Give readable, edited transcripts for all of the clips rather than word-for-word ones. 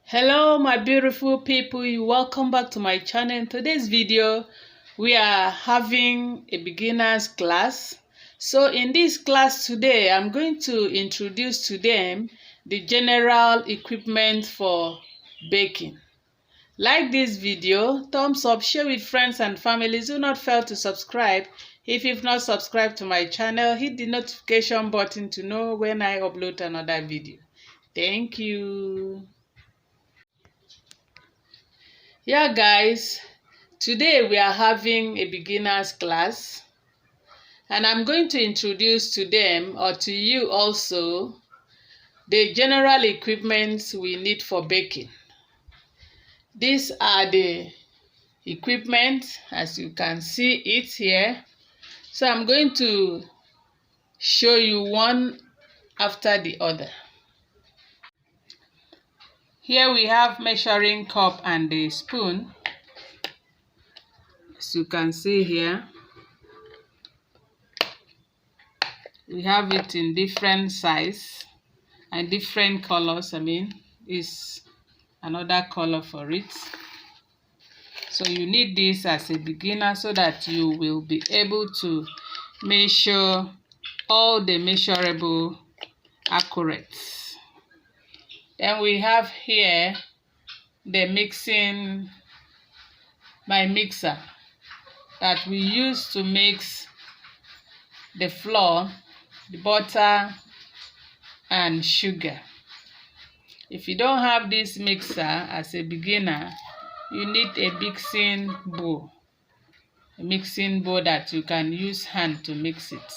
Hello my beautiful people, welcome back to my channel. In today's video we are having a beginners class. So in this class today I'm going to introduce to them the general equipment for baking. Like this video, thumbs up, share with friends and families. Do not fail to subscribe. If you've not subscribed to my channel, hit the notification button to know when I upload another video. Thank you. Yeah guys, today we are having a beginners class and I'm going to introduce to them or to you also the general equipment we need for baking. These are the equipment as you can see it here. So I'm going to show you one after the other. Here we have measuring cup and the spoon. As you can see here, we have it in different size and different colors. Is another color for it. So you need this as a beginner so that you will be able to measure all the measurable accurate. Then we have here the my mixer that we use to mix the flour, the butter and sugar. If you don't have this mixer as a beginner, you need a mixing bowl that you can use hand to mix it.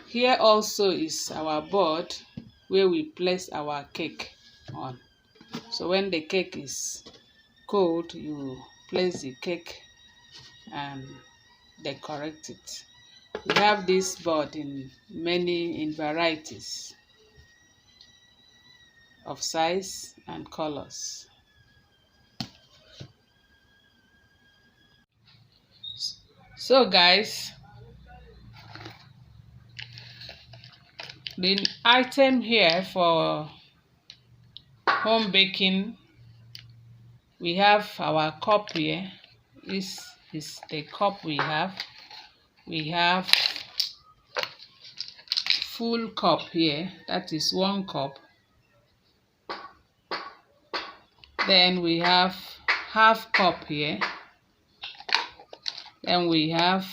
Here also is our board where we place our cake on. So when the cake is cold, you place the cake and decorate it. We have this board in varieties of size and colors. So guys, the item here for home baking, we have our cup here. This is the cup we have. We have full cup here, that is 1 cup. Then we have half cup here. Then we have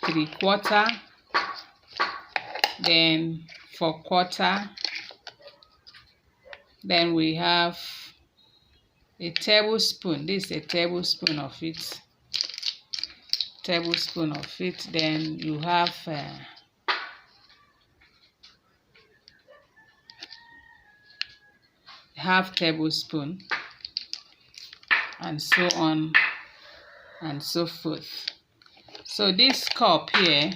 3/4. Then 4/4. Then we have a tablespoon. This is a tablespoon of it. Then you have half tablespoon, and so on and so forth. So this cup here,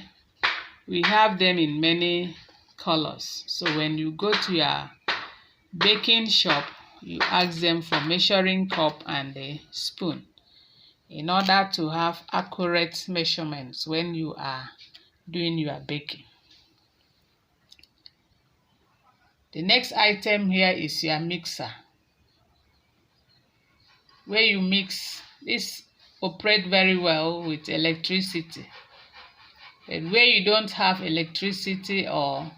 we have them in many colors. So when you go to your baking shop, you ask them for measuring cup and the spoon in order to have accurate measurements when you are doing your baking. The next item here is your mixer, where you mix. This operates very well with electricity. And where you don't have electricity or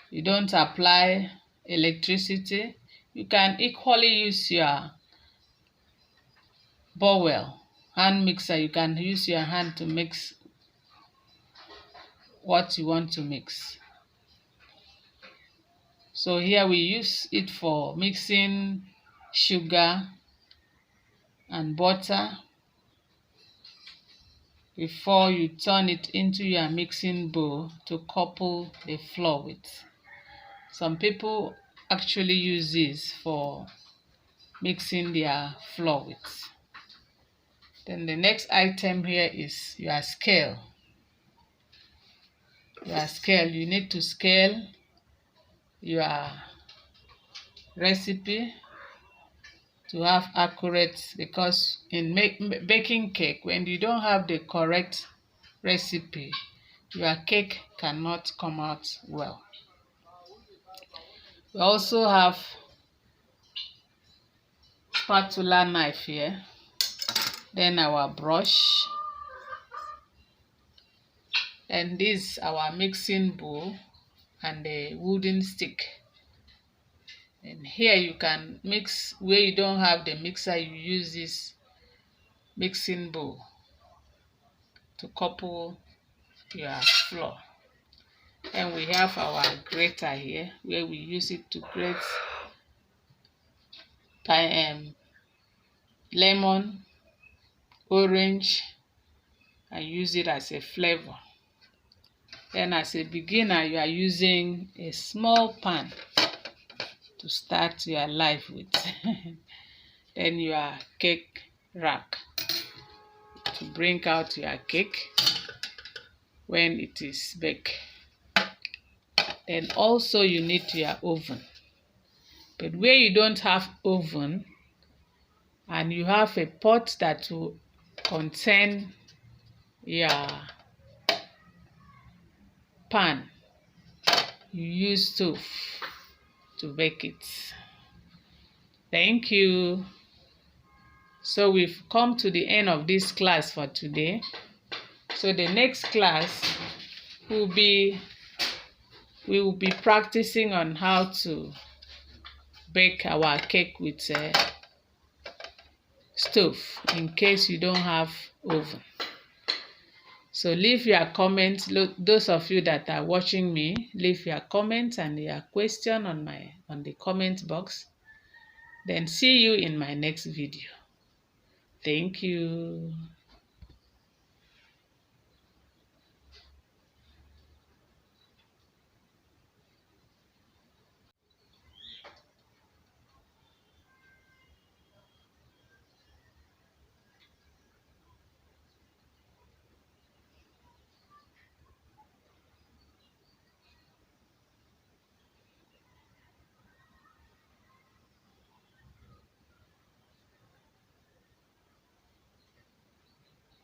you don't apply electricity, you can equally use your bowl hand mixer. You can use your hand to mix what you want to mix. So here we use it for mixing sugar and butter before you turn it into your mixing bowl to couple the flour with. Some people actually use this for mixing their flour with. Then the next item here is your scale. You need to scale your recipe to have accurate, because in baking cake, when you don't have the correct recipe, your cake cannot come out well. We also have spatula knife here, then our brush, and this our mixing bowl and the wooden stick. And here you can mix. Where you don't have the mixer, you use this mixing bowl to couple your flour. And we have our grater here, where we use it to grate lemon, orange, and use it as a flavor. Then as a beginner, you are using a small pan to start your life with. Then your cake rack to bring out your cake when it is baked. Then also you need your oven. But where you don't have oven and you have a pot that will contain your pan, you use stove to bake it. Thank you. So we've come to the end of this class for today. So the next class we will be practicing on how to bake our cake with a stove in case you don't have oven. So leave your comments. Those of you that are watching me, leave your comments and your question on the comment box. Then see you in my next video. Thank you.